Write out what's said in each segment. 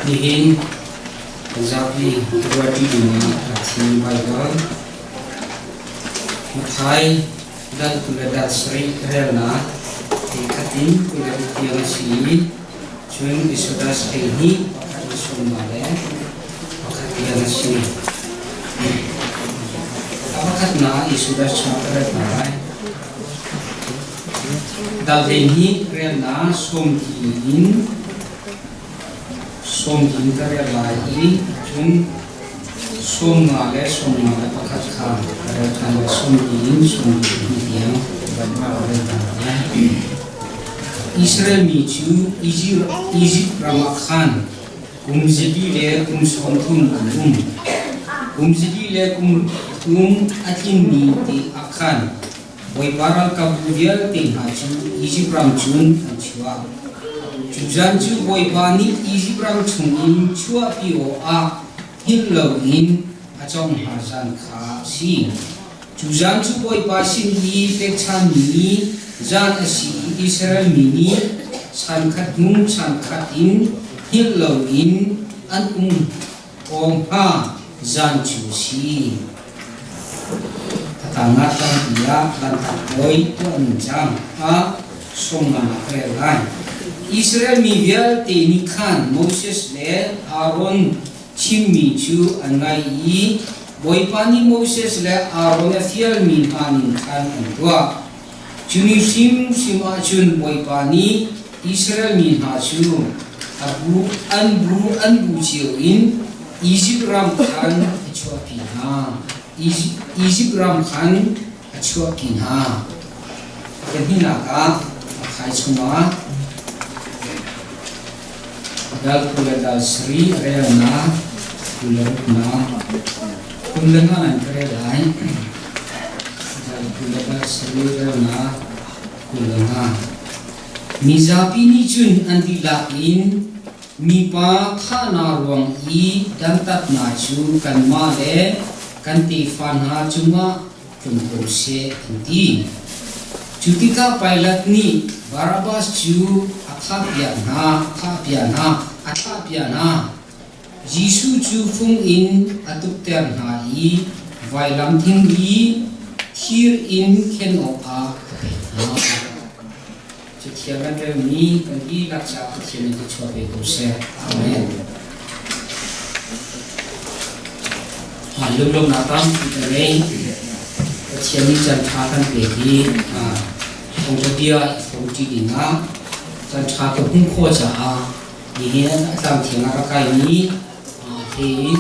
Dihin Zapi Wadi Dina Sini Bible Mathai dan Kuledat Sri Relna Ikatin Kuledat Yang Sini Cuman Isudas Ini Sumale Pakat Yang Sini Pakat Na Isudas Relna Dalini Relna Somkin Somkin karya lagi, cun somale pakat khan, karya somkin yang Israel micu Egypt ramakhan, jadi le somthum jadi le atin miti akan, boy paral kabudial tinghacu Egypt ramcun anchua. Janju boy pani Egypt ram chungin chua pio a hinlogin achong hasan kha si janju boy pasin ni pekchan ni jan asi Israel mini sankhat in hinlogin an ong ha janju si tatanga tan dia lan boy to anjang a somna krelan Israel mivial teni khan Moses le Aaron chimmi chu angai I boipani Moses le Aaron fial min hanin khan anwa chuni sima chun boipani Israel min ha chu abu chiu in Egypt ram khan achwa pina Egypt ram khan achwa pina kanina ka khai chuma dal Kuledat Sri Relna Kulenga Antrelai dal Kuledat Sri Relna Kulenga Mizapi ni chun andilakin mipa khana ruang I dan tat na chu kan ma le kan ti fan ha chunga tumpo se anti Jutika pilot ni Barabas chu akhapiana Jisu chu phung in atupter na I vailam thing I thir in ken o a Chithiagan re mi kan I lakcha khini to chobe ko se amen lum natam nei chiani chan thakan pe hi ong dia ong ti dina chan tha ko hung kho cha Dihian atlam thianga ka kai ni thein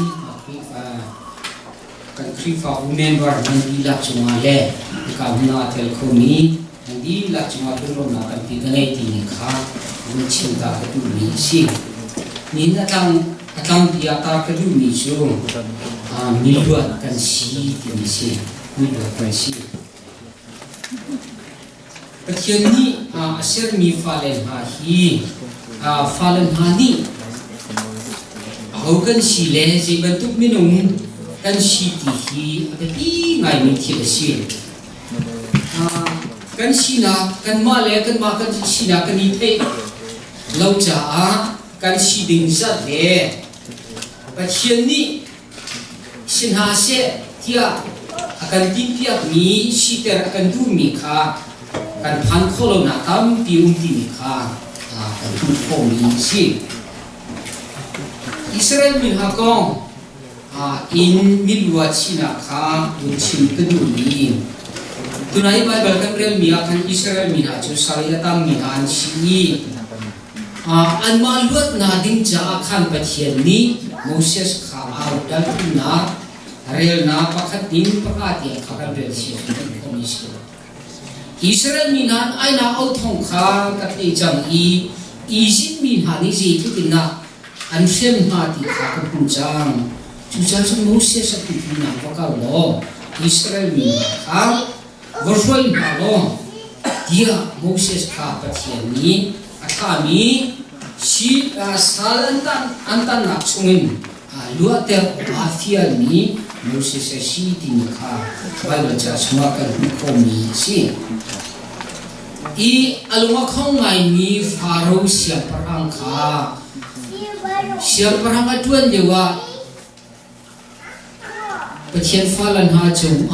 kan krifa member man di la chunga le ka huna tel kho ni di la chunga ro na kan ti ganai ti ni kha ni chinta ka tu ni si ni na atlam dia ta ka du ni chu mi lua kan si ti ni si mi lua kan si Pathian ni aser mi falen ha hi Falen hani Hogan si le si bentuk minum kan si tihi agati ngai mi thi si kan si na kan ma kan si na kan ni pe lau cha kan si ding zat le Pathian ni sin ha se tia akan tin piak mi si ter akan du mi kha kan phan kholo na tam pi ti mi kha si Israel min hakong in milwa china kha chin kedu ni tunai Bible kan rel mi akan Israel min ha chu sariatam min an si an ma luat na ding cha khan pathian ni Moses kha au dal na rel na pakhat din pakati kha kan rel si Israel min han aina au thong kha ka te chang I Egypt min hani ji tu tinna an shem ha ti kha ka punjang chu cha Moses sa ti na ka lo Israel min ha vorshoi ma lo dia Moses kha pathian ni akami si salantan antan na chungin lua ter afial ni Moses si ti kha Bible cha chunga ka ko mi si I alunga khong ngai mi Pharaoh siya parang kha siang parang atuan dewa pathian falan ha chung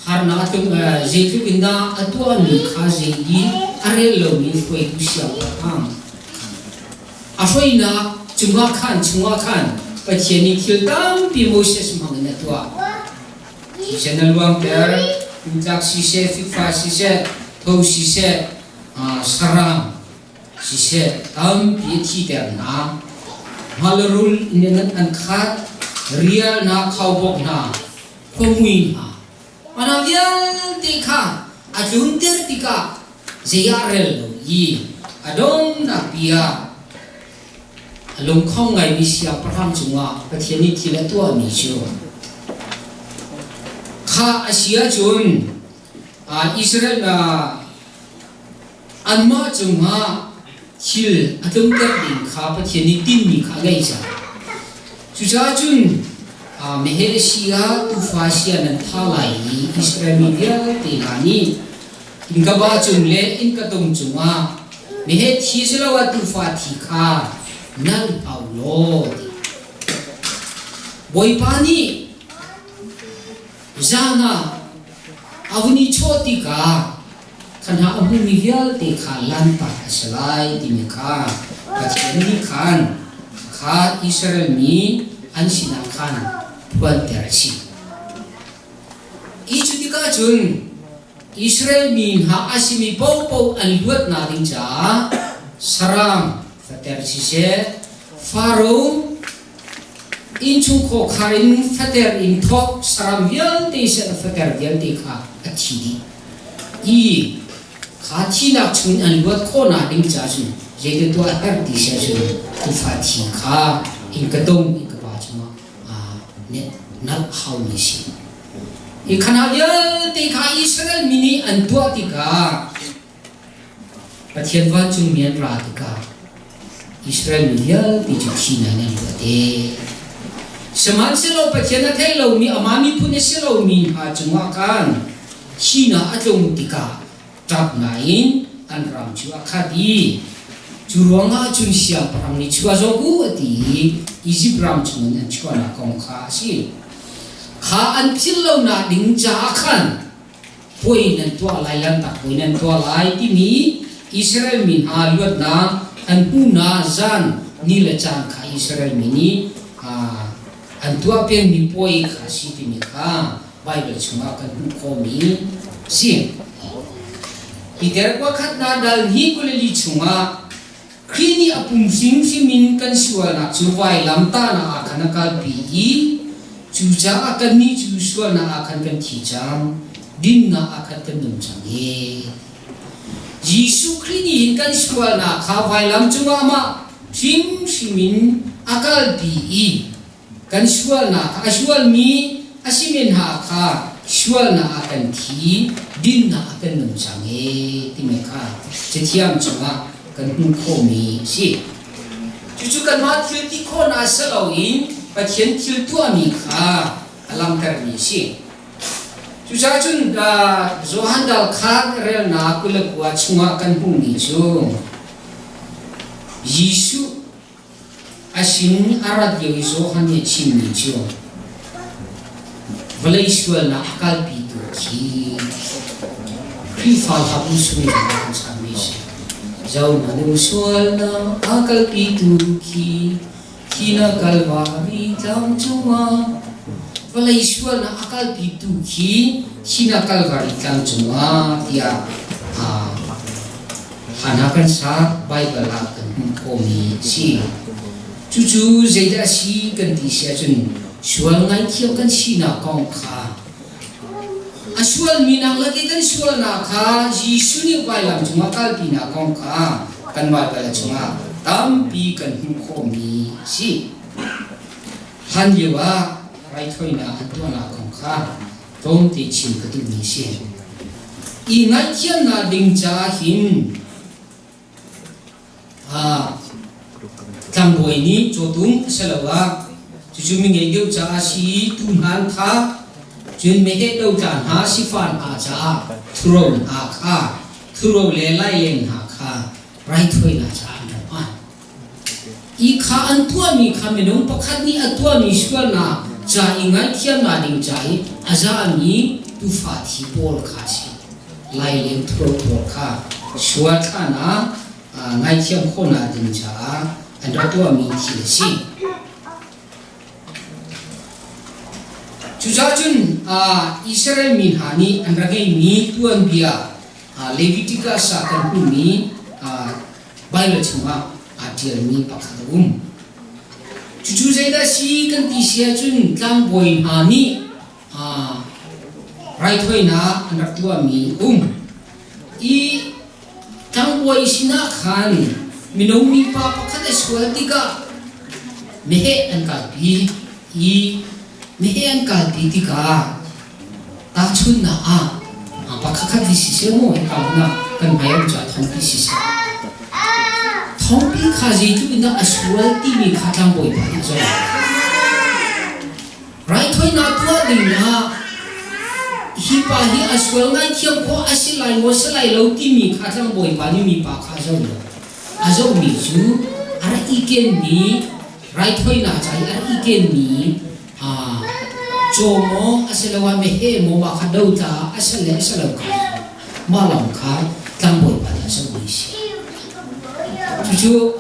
har na tung jetu inda atuan ni kha jeyi are lo ni khoi ku siang parang afoi na chunga khan pathian ni thil tam pi Moses mang na tua channel wang ter intak si se fifa si se thau si se sarang si se tam pi thi der na malarul inengan an khat real na khawbok na khomui na anavial tikha ajun ter tika zrl yi adom na pia alung khong ngai mi sia praham chunga pathian ni thila to ni chu kha asia chun Israel na anma chunga chil atum ter din kha pathian ni tin ni kha ngai cha chucha chun mehe sia tu fa sia nan thalai ni Israel media te ngani inka ba chun le inka tum chunga mehe thi selawa tu fa thi kha nan paulo boy pani zana avuni choti ka khanha amu mivial te khalan pa asalai timika pathiani khan kha Israel mi ansina khan puan terasi ichutika chun Israel mi ha asimi pau an luat na ding cha saram fater sise Pharaoh inchu kho kharin fater in thok saram vial te se fater vial te kha athidi I kha thi nak chun an luat kho na ding cha chun je to ar ti se chun tu fa thi kha in ka dong in ka ba chuma ne nal how ni si I khana vial te kha Israel mini an tua ti ka pathian van chung mian ra ti ka Israel media ti chu thina na luate saman selo pathian thai lo mi amami phune selo mi ha chunga kan thina atlong tika tap nain an ram chu akhadi churonga chun sia pram ni chua zogu ati Egypt ram chun na chua na kong kha si kha an thil lo na ding cha khan poi nan to lai lan ta poi nan to lai ti mi Israel min ha luat na an puna zan nila chan kha Israel mini an tua pen mi poi kha si ti mi kha Bible chunga kan ko mi si Peter ko khat na dal hi ko li chunga khini apum sim simin kan sual na chu vai lam ta na khana kal pi chu cha akan ni chu sual na akan kan thi cham din na akan kan dum chang e Yesu Kristi kan sual na kha vai lam chunga ma sim simin akal pi kan sual na kha sual mi asimin ha kha sual na akan thi din na akan dum chang e ti me kha chithiam chunga kan hun kho mi si chu kan ma thil ti kho na salo in pathian thil tu mi kha alam kar mi si chu cha chun Johan dal kha rel na kula kwa chunga kan hung ni chu Yesu asin arat yo Johan ye chin ni chu Malaysia na akal pi tu ki prifal ha usu ni kan sa mi si Jau na nu sual na akal pi tu ki kina kalvari tam chunga Malaysia na akal pi tu ki kina kalvari tam chunga dia hanakan sa Bible akan komi si cucu zeda si kan di sia chun sual ngai thiau kan si na kong kha asual minang lagi kan sual na kha Yesu ni pai lam chunga kal pi na kong kha kan ma pala chunga tam pi kan ko mi si han yewa rai thoi na tu na kong kha tom ti chin ka tu mi si I ngai thiam na ding cha hin tang boi ni chotung salawa chu mi ngai geu cha si tu han tha chuyên mấy cái đâu trả há si phản cha thuro thuro le lai lên hạ kha right thôi là cha anh i kha an tua mi kha menung pakhat ni atua mi sual na cha ingai thiam na ding chai aza mi tu fa thi pol kha si lai lem thro thro kha sual kha na ngai thiam kho na ding cha an ra tua mi thi si Chujajun Israel min hani an ragai mi tuan bia Leviticus akan puni Bible cuma adial mi pakadum. Cucu saya si kan tisia jun tang boy hani right way na anak tua mi I tang boy sina kan minum mi pa pakada sual tiga mehe an kalbi mehe an kalbi tiga ta chun na pakaka di sisi mo na kan bayar jat han di sisi Thongpi khaji tu ina aswal ti mi khatang boy ba so right thoi na tua ding na hi pa hi aswal ngai thiam ko asilai mo salai lo ti mi khatang boy ba ni mi pa kha so lo azo mi chu ara iken ni right thoi na chai ara iken ni chomo asalawa me he mo ma khadau ta asale asalo ka malam kha tang boy ba so mi si Cucu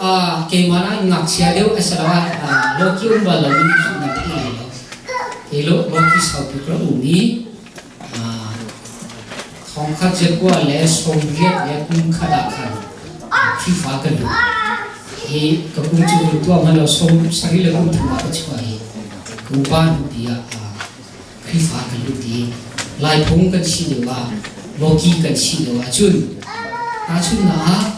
kemana ngak siadeu asalawa loki umbala ni na elo loki sauti pro umi khongkha jekwa le soviet le kum khada khan fifa kan he kapung chu tu amalo som sari le kum thama chwa he kuban dia fifa kan di lai phung kan si dewa loki kan si dewa chun ta chun na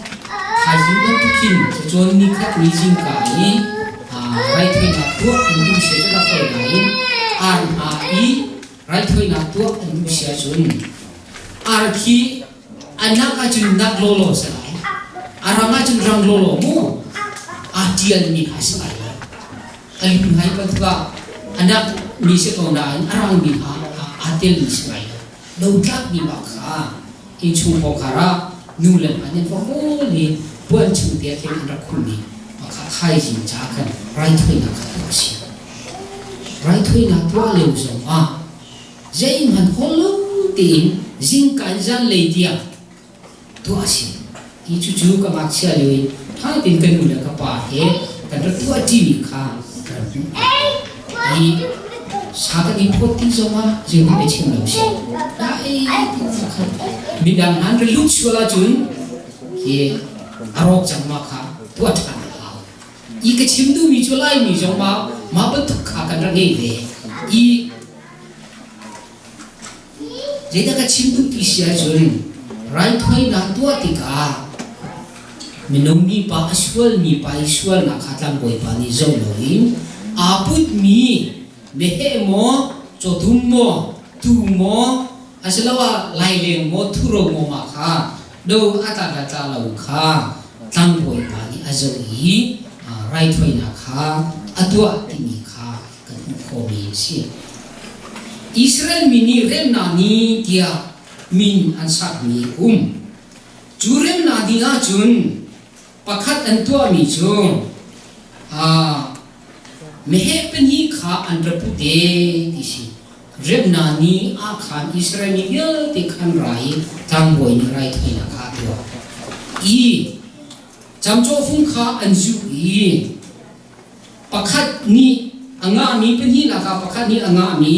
Hajiman tukin sejual nikah izin kami, right way nak tuak untuk sejual apa lain, right way nak tuak untuk sejual, arki anak ajun nak lolo selai, arang ajun rang lolo mu, adian mi hasilai, alipun hai patuka anak mi sekolah arang mi adian mi selai, daulat mi bakha, incu pokara nulen anen pokoli buat cuntia kini rakuni maka kaijin jakan right way nak katosi right way nak tua leu semua zain han hollow tin zin kanjan leidia tua si itu juga maksia leu ha tin kan muda kapa he kan tua timi kha i sahabat import semua jangan becing leu si bidang han lucu lah jun ke arok jangma kha tua thana hao I ke chimdu mi chulai mi jongma ma bentuk kha kan rangai ve I jeda ka chimdu pisia jun right hoi na tua tika minum mi pa aswal mi pa iswal na khatang boy pa ni zong loin aput mi mehe mo chodum mo tu mo asalawa laileng mo thuro mo ma kha do ata lau kha tang boy pa ni azoi right way na kha atua tini kha kan ko mi si Israel mini rem na ni dia min ansak mi jurem na dinga jun pakhat antua mi chu mehe pani kha andrapute ti si rem na ni khan Israel ni yel ti khan rai tang boy ni right way na kha tua I jamcho fung kha anju I pakhat ni anga mi pani na kha pakhat ni anga mi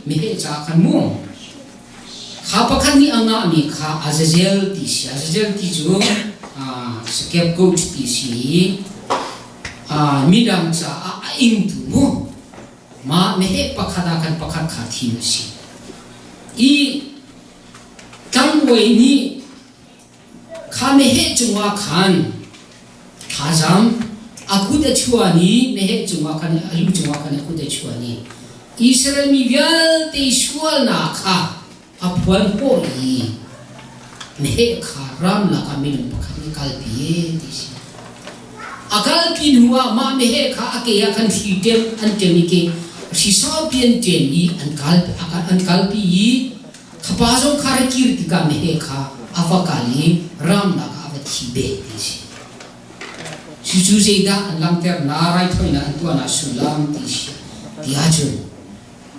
mehe cha khan mo kha pakhat ni anga mi kha azazel ti ju scapegoat ti si midam cha ing tu mo ma mehe pakhada kan pakhat kha thi na si I tang boy ni kha mehe chungwa khan khazam aku da chuani mehe chungwa khan alu chungwa khan aku da chuani Israel mi vyal te shual na kha apwan po I mehe kha ram la ka min pakhat kalpi ti si akal pin huwa ma mehe kha ake ya khan thi tem an temi ke sisa pian ten I an kalpi I khapazong khare kirtika mehe kha avakali ram na ka thi be ti si chú dây đã anh làm theo na rai thôi na anh tuan na sulam ti ajun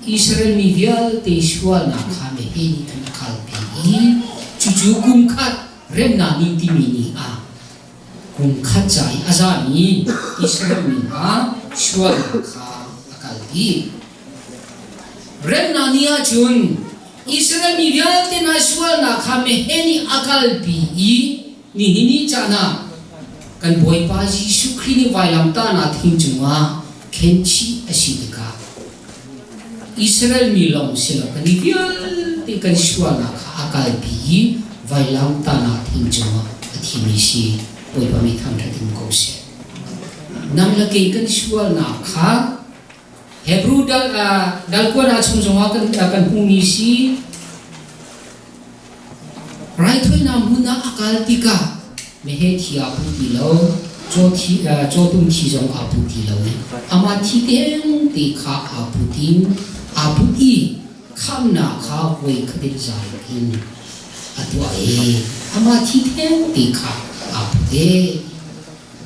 Israel mi vial te Israel na khame heni an kalpi chú kum khat rem na ni ti mini a kum khat chai azani Israel mi ha Israel na kha akalpi rem na ni ajun Israel mi vial te na Israel na khame heni akalpi ni chana kan boy pa Jisu Christ ni vailam ta na thing chunga khenchi asidika Israel mi long sila kan vial te kan shwa na kha akal bi vailam ta na thing chunga athimi si boy pa mi tham thadin ko se nam la ke kan shwa na kha Hebrew dal ko na chung chunga kan huni si right hoy na muna akal tika mehe thia puti lo cho tum thi jong aputi lo ama thi teng te kha aputi kham na kha wei khadir jai in atwa ama thi teng te kha apute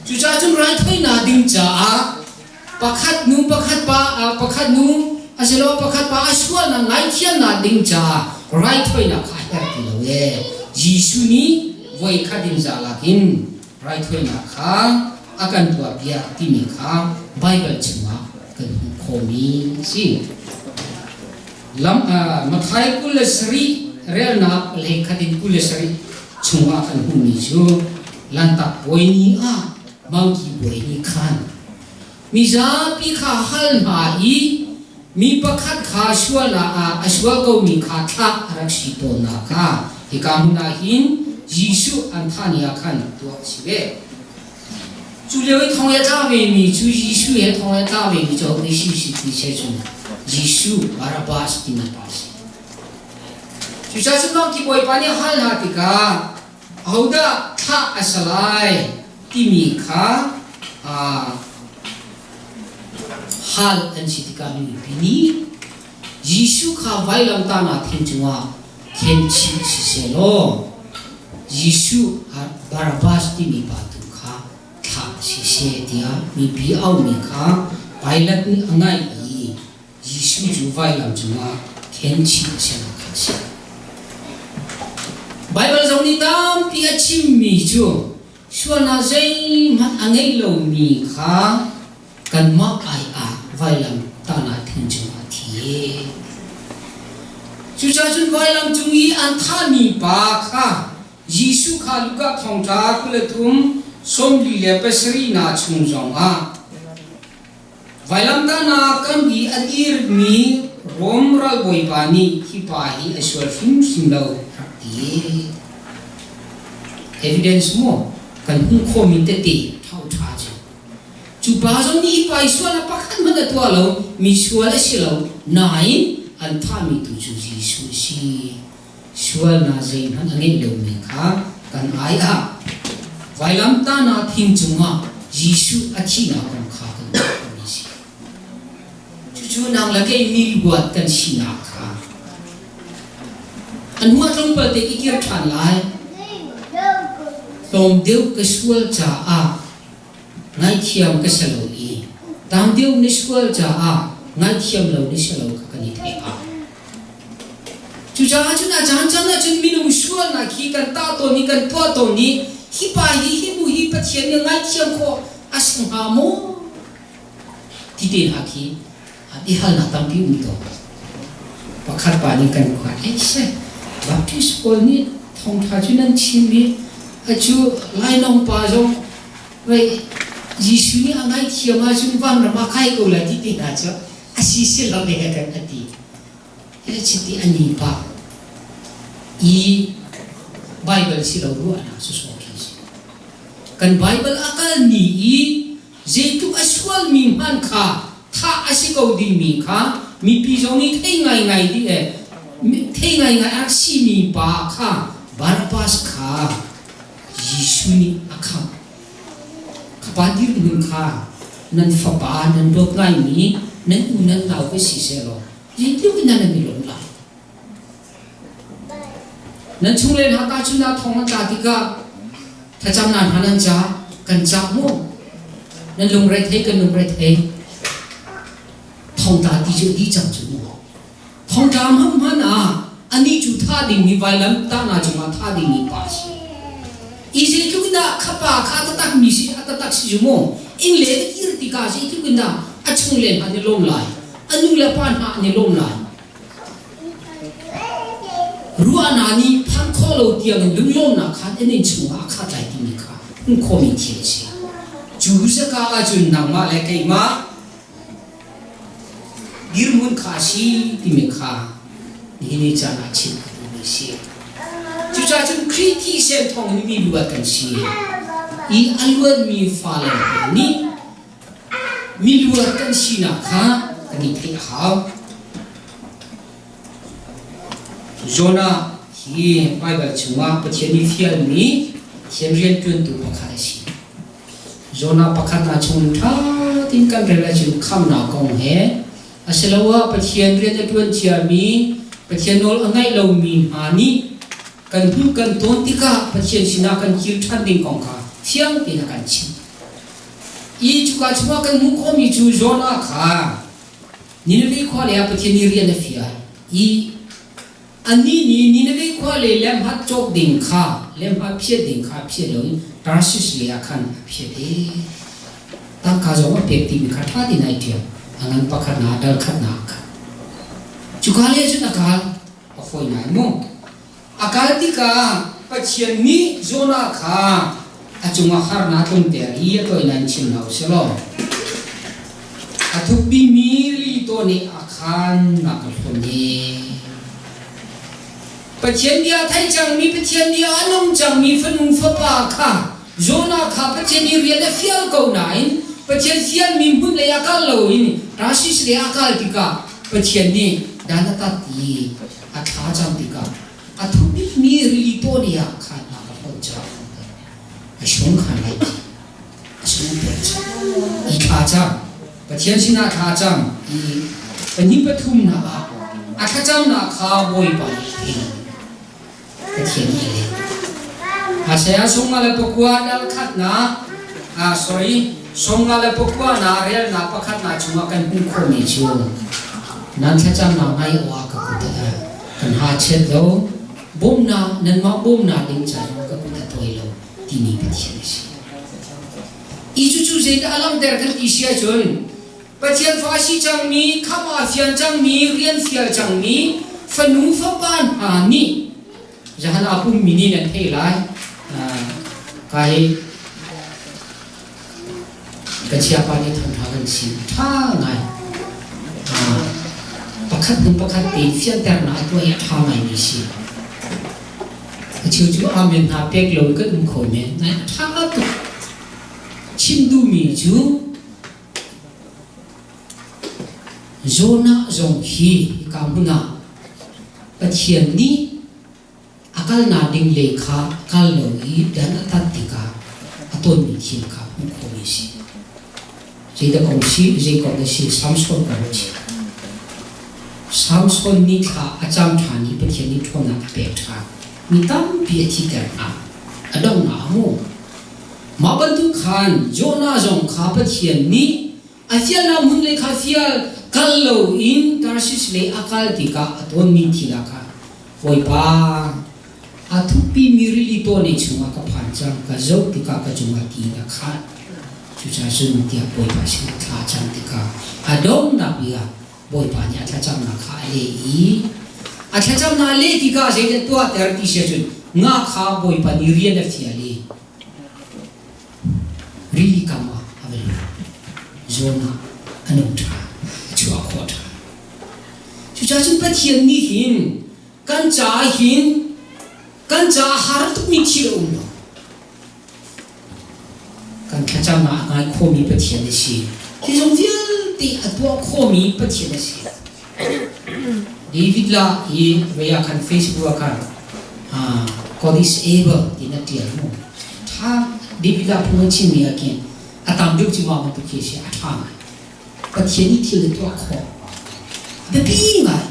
chu cha chung rai thoi na ding cha pakhat nu aselo pakhat pa aswa na ngai thian na ding cha rai thoi na kha her ti lo Jisu ni voi khadim za lakin right way na kha akan tua pia timi kha Bible chuma kan khomi si lam mathai kulasri rel na le khadim kulasri chuma kan humi chu lanta poini mauki poini khan mi za pi kha hal ma mi pakhat kha shwala ashwa ko mi kha tha arakshi to na kha ikamuna hin Jisu anthania khan to chibe chu le thong ya ta we mi chu Jisu ye thong ya ta we mi jo ni shi ti che chu Jisu Barabas tin pas chu cha chu no ki boy pa ni hal ha ti ka auda tha asalai ti mi kha hal an si ti ka mi bini Jisu kha vailam ta na thin chuwa khen chi si se lo Jisu Barabas ti mi patu kha tha si se dia mi bi au mi kha Pilate ni angai Jisu ju vailam chuma khen chi se na kha se Bible zong ni tam pi achim mi chu shwana zai man angai lo mi kha kan ma ai vailam ta na thin chuma thi chu cha chun vailam chungi an tha mi pa kha Jisu kha luka thong tha kulathum somli le pasri na chung jong vailam ta na kam bi atir mi romral boy pani hi pa hi aswar sim lo ti evidence mo kan hu kho mi te thau tha chu ba jong ni pa iswala pakhan ma da to lo mi swala silo nai an tha mi tu chu Jisu si Sual na zain han angin lo mi kha kan ai vailam ta na thing chunga Jisu achi na kan kha kan ni si chu nang la ke mi buat kan si na kha an huwa tong pa te ikir than lai tom deu ka sual cha ngai thiam ka salo tam deu ni sual cha ngai thiam lo ni salo ka kan ni the chu cha na chun minung shua na khi kan ta to ni kan tua to ni hi pa hi bu hi pa thian ni ngai thiam kho asang ha mo ti te ha khi di hal na tam pi to pakhat pa ni kan kha se baptist pol ni thong tha chu nan chim mi chu lai nong pa jong wei Jisu ni angai thiam ma chu wang na ma khai ko la ti te na cha asi se lo ne ka ati chiti ani pa Bible si lo ru ana su so ki kan Bible akal ni jetu aswal mi man kha tha asi ko di mi kha mi pi jong ni thei ngai di thei ngai ak si mi pa kha Barabas kha Jisu ni akha kapadir nun kha nan fa pa nan dok ngai ni nan unan tau ko si se lo Jitu ina na mi lo la nan chung le hata chuna thong ta ti ka tha cham nan hanan cha kan cha mo nên lùng rai thế cái lùng rai thế thong ta đi chơi đi chẳng chừng mua thong ta mắm hắn à anh đi chú tha đi mi vài lần ta na chú mà tha đi mi pa ý gì chú kinda khapa khá ta tak mi si ta tak si chú mua in lệ cái kia thì cả gì chú kinda à chung lên anh lom lại anh nu là pan anh lom lại rùa nani pan kholo tiang lung lom na khát anh chung à khát lại đi mi khát không có mi thiệt gì chú sẽ cả chú nang mà lại cái mà dirmun khasi đi mi khát ini jangan cinta Indonesia. Juga jun kriti sen thong ni mi luat kan si. I alwan mi falen ni mi luat kan si na kha kan ni thei hao. Zona hi Bible chuma pathian ni fial ni thian rian tuen tu pakha si. Zona pakhat na chung tha tin kan rela chun kham na kong he. Aselawa pathian rian tuen chia mi pathian nol angai lo mi ani kan hu kan ton tika pathian sina kan kil than ding kong kha thiang ti na kan chi I chu ka chuma kan mu ko mi chu zona kha ni ne ve khwa le pathian ni rian na fia I ani ni ne ve khwa le lem hat chok ding kha lem ha phiet ding kha phiet lo tarsis le akhan phiet de ta ka zo ma pe ti mi kha tha di nai tia angan pakhat na dal khat na kha Chukale jun akal afoi nai mo akal ti ka pathian mi zona kha achunga har na tum te ri to nan chin nau selo athupi mi ri to ni akhan na ka thoni pathian dia thai chang mi pathian dia anong chang mi phanu pha pa kha zona kha pathian ni ri la fial ko nai pathian fial mi mun le akal lo in rasis le akal ti ka pathian ni dana tati atha jam tika athupi mi ri to ni akha na ka ho cha ashung khan lai ashung pe I tha jam pathian sina tha jam I pani pathum na atha jam na kha boi pa ni pathian ni le asaya songa le pokwa dal khat na sorry songa le pokwa na rel na pakhat na chunga kan pu kho ni chu nan tha cham na ngai wa ka ku ta kan ha chet do bom na nan ma bom na ding cha ka ku ta toi lo ti ni pathian si I chu chu je da alam der kan ti sia chun pathian fa si chang mi khama fian chang mi rian fial chang mi phanu fa ban ha ni jahan apum mini na thei lai kai ka chia pa ni thang tha kan si tha ngai pakhat nun pakhat ti fian ter na to ya tha ngai ni si chiu chu amen na pek lo ka dum khoi me na tha to chin du mi chu zona zong hi ka muna pathian ni akal na ding le kha kal lo I dan atat tika aton mi thin kha mu kho mi si Jeda kong si Jacob na si Samson ka chi Samson ni kha acham tha ni pathian ni thona pe tha mi tam pi thi ter na adong na mo ma ban tu khan Jona jong kha pathian ni afial na mun le kha fial kal lo in tarsis le akal tika aton mi thila kha oi pa athupi mirili to ni chunga ka phan chang ka zo tika ka chunga ti na kha chucha sun tia poi pa si tha chang tika adong na bia poi pa nya tha chang na kha le I a tha chang na le tika je de to ter ti se chun nga kha poi pa ni rian da thia le ri ka ma avel zona anong tha chua kho tha chucha sun pathian ni hin kan cha hin kan cha har tu mi thi lo no kan kha cha ma ngai kho mi pathian ni si ti jong vial ti atwa kho mi pathian ni si David la I veya kan Facebook kan God is able ti na ti mo tha David la phung chin mi akin atam duk chi ma ma tu ki si atha pathian ni thi le to kho be bi ngai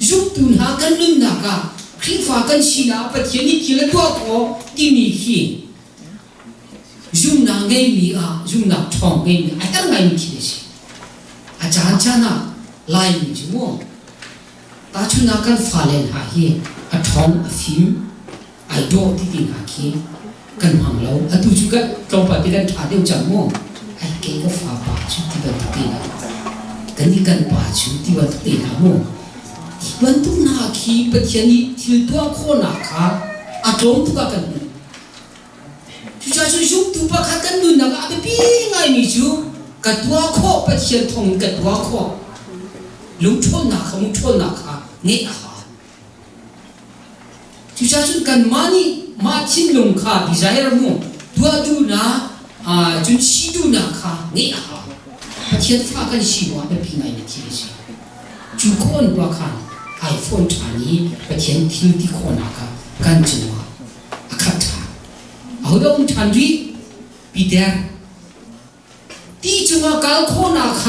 giúp tụi họ cần lưng nào cả khi phá cần xí nào bắt thiên đi kia là tua có đi mì khi dùng na ngay mi dùng na thong ngay mi ai ngay mi kia gì chan chana lai mi chứ mua ta chú na kan pha lên ha hi thong phim ai do ti tin ha ki kan mang lâu tu chú cái trong bài tiếng thả đều chẳng mua ai cái pha ba chú ti ba ti na kan ni kan ba chú ti ba ti na muaวันทุกนาคีปะเทียนีทิลตัวโคนาคาตรงทุกกันจุจ้าจุยุบตัวปะคักันนู่นนะก็อาไปไงมีจูกัดตัวโคปะเทียนทองกัดตัวโคลุงชนนาคามุชนนาคาเงี้ยค่ะจุจ้าจุกันมานี่มาชินลุงคาดิใจระมุตัวดูนะจุนชีดูนาคาเงี้ยค่ะปะเทียนฟ้ากันชีวะไปพิไงมีทีสิจุคนตัวคันiPhone 产业把钱听的可那个干净嘛，看他，后头我们产业比的，第一嘛搞可那个，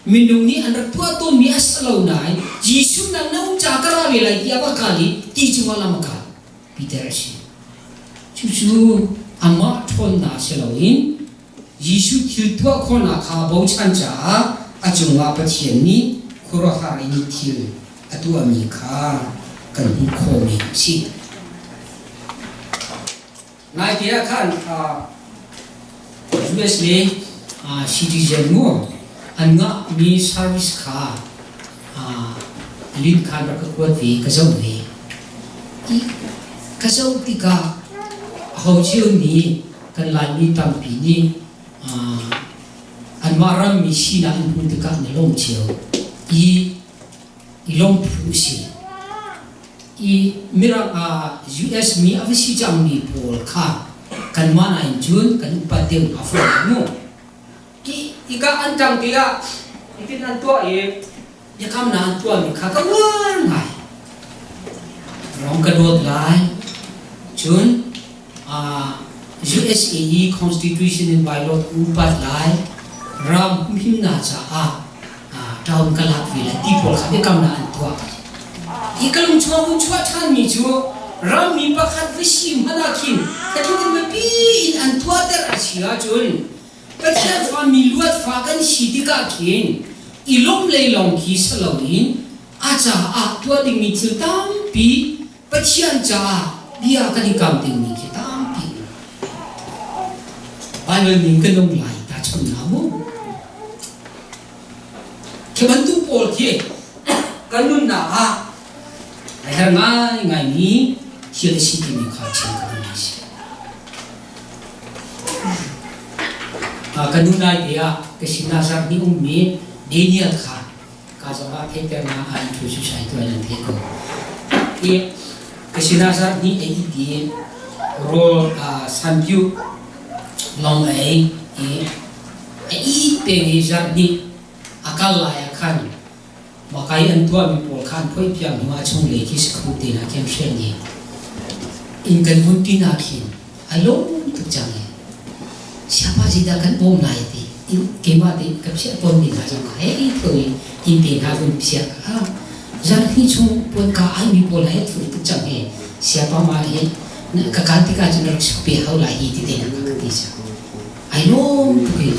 民众你按照多多米斯老奶，艺术能那我们家个啦未来也把搞哩，第一嘛那么搞，比的是，就是阿妈穿那些老人，艺术听多可那个包参加，就嘛把钱呢，可罗哈人听。ตัวมีค่ากันหุ่นโคมีสินายเดียขันUS เลยcitizen มั่วอันงั้นมี service ค่าลิ้นขันรักกวดวีกระเจ้าวีกระเจ้าที่กาเขาเชื่อนี้กันลายมีตั้งปีนี้อันมารัมมีชีนะอันหุ่นที่กาในลมเชียวอีลงผู้สิอีมิราUS มีอวิชิจังมีโพลค่ะกันมาในจุนกันอุปเทวอัฟริกาโน่อีกอันจังเดียอีที่นั่นตัวยังคำนั้นตัวมีค่ะก็ว่าไงร้องกระโดดไล่จุนUSAE Constitution and Bylaw อุปไล่รำพิมพ์น่าจะดาวกลาวิลที่พอเขาได้กำนันตัวอีกลุ่มชาวมุชวท่านมีจูรามีประคัดวิชิมันอาคินแต่ทุกคนไม่ปีนอันตัวเดรัชยาจุนประเทศฟ้ามีลวดฟ้ากันชีติกาคินอีลมเลยลองคีสลาวินอาจจะตัวดิ่งมีทิลตามปีประเทศจ้าเดียกันที่กำดิ่งมีคิดตามปีไปเลยมีกันลงไหลตาชนน้ำมันตุโปลที่กันนุ่นนะไอ้เรื่องง่ายนี้เชื่อสิ่งที่มีค่าเชื่อกันนี่สิกันนุ่นได้เดียก็สิ่งนั้นสักนิดมีเดียร์ค่ะก็จะมาเทแต่มาอ่านช่วยใช้ตัวนั้นเทก็ก็สิ่งนั้นสักนิดไอ้ที่โรสันติลองไอ้เป็นไอ้สักนิดakal layak kan makai antua mi pol kan phoi piang ma chung le ki skhuti na kem sheni in kan hunti na khin alo tu chang e siapa jida kan bom lai ti in kema ti kap sia pon ni na jang hai i thoi in te na bun sia jan hi chung pon ka ai mi pol hai tu chang e siapa ma ye ka kan ti ka jang pi hau lai hi ti te na ka ti sa ai lo tu ke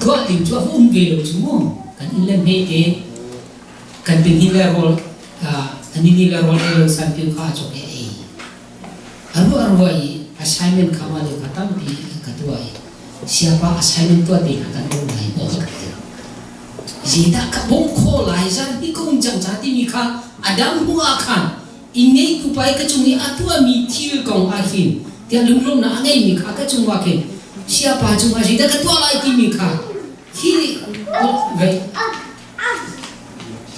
ก็ติดตัวพุ่งเกลียวชั่วโมงกันอินเล่นเฮเกกันเป็นนี่แหละรอลอันนี้นี่แหละรอลเราสันติข้าจบเองarwah assignment kama le katam pi katua siapa assignment tu ati akan mulai jida ka bongko lai jan ni kong jang jati mi kha adam hu akan inei ku pai ka chungi atua mi thil kong ahin dia lum na angai mi kha ka chungwa ke siapa chunga jida ka tua lai ti mi kha hi gai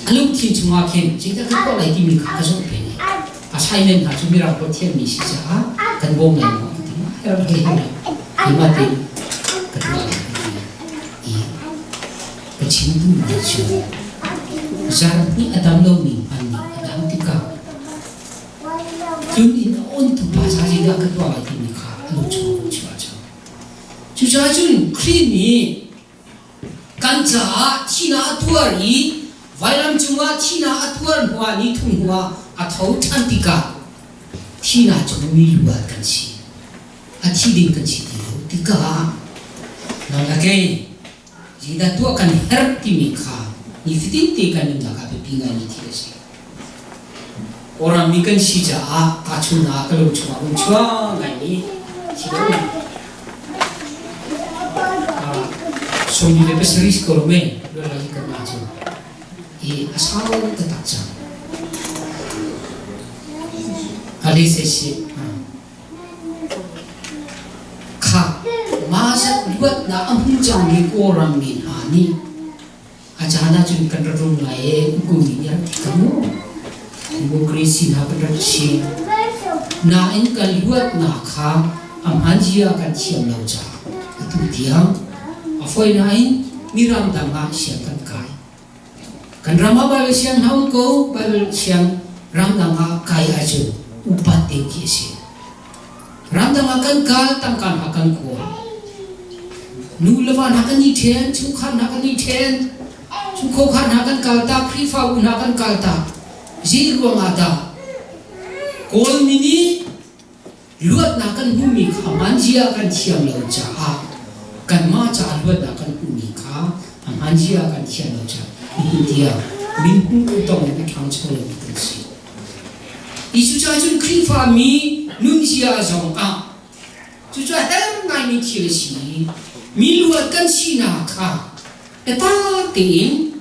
alum thin chunga ke jida ka tua lai ti mi kha ka chung pe assignment ha chumi ra ko thiam mi si cha kan bom lai mo ti ma her he ni ma ti ka tua i ka chin tu ni chu jar ni adam lo ni an ni adam ti ka chung in on tu pa sa ji da ka tua lai ti mi kha lu chu chu cha chu cha chun khri ni kan cha thina tua ri vairam chunga thina atuar hwa ni thung hwa athau thantika thina chumi luwa kan si athi din kan si tika nalagay jida tu akan herti mika ni fitinti kan naka pepinga ni tiasi orang mikan sija kacuna kalau cuma ngai sila somi lepas seris korome dua lagi kerja asal tetap jam hari sesi kah masa buat na ampun jam ni orang ni ani ajana cun kenderung lain guminya kamu krisi na berarti na engkau buat na kah amhanjia kan siam lauja itu tiang afoi nain miram danga siakan kai kan rama bal siang haun ko bal siang ram danga kai ajo upat tekisi ram danga kan kal tangkan akan ko nu lewan akan ni ten cukhan akan ni ten cukokhan akan kalta krifa un akan kalta ziruang ada kol mini luat nakan bumi kamanjia kan siam lauja kan maca luat nakan bumi ka amanjia kan siam lauja dia minggu utong utang sekolah itu isu jajun krifa mi nunjia zong cucu hem ngai mi tiasi mi luat kan sina ka eta ting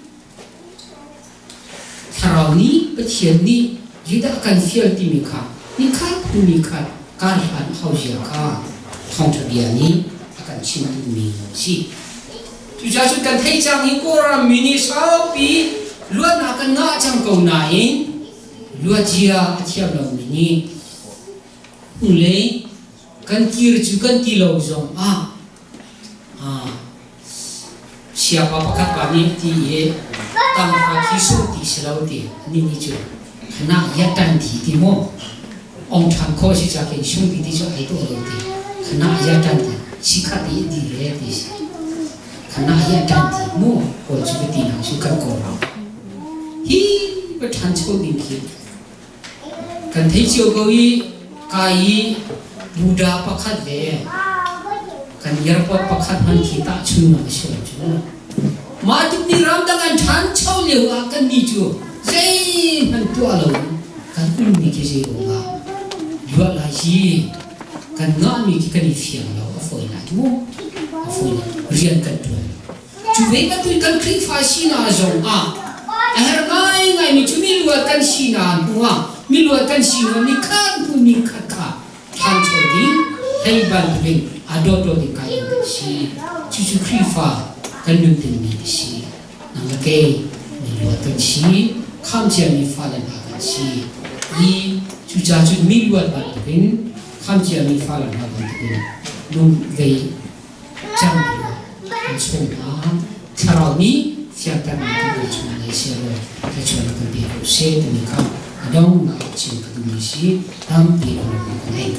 tarau ni petian ni jida akan fiel timika ni kan bumi kan karhan hausia ka thongthabiani akan chintu mi si tujasu kan theijang hi koram mini saupi luat na kan nga chang ko nain luat jia athiam lo mini ule kan kir chu kan ti lo zong siapa pakat kami ti ye tang ha kisu ti selau ti ni chu na ya tan ti mo ông thằng cô sẽ cho cái xuống đi cho ai tôi rồi thì khả năng gia tăng thì chỉ khát đi để thì khả năng gia tăng thì mua của chúng tôi tiền hàng xuống căn cổ nào hi bất thành châu tiền kia cần thấy chiều coi cái Buddha pakat về cần yarpot pakat han kita chung nào sửa chung mà chúng đi ram đang ăn thành châu liều cần đi chưa dây han tua lâu cần đi cái gì cũng buat lagi kan ngami kita di fiang lo afoi na tu afoi rian kan tu cuba kan tu kan krifa sina zong aher ngai mi cumi luat kan sina mi luat kan sina ni kan tu ni kata tan chodi hei ban ring adodo di kai si cucu krifa kan nu tin ni si nang ke ni luat kan si kham sia ni falan akan si i cuca cuci miluat bantuin, kamcia mi falan bantuin, nung vei jam dia, semua cara ni siapa nanti cuma Malaysia lo, cuma kerja se demi kau, dong nak cuma kerja misi, tam di dalam negeri.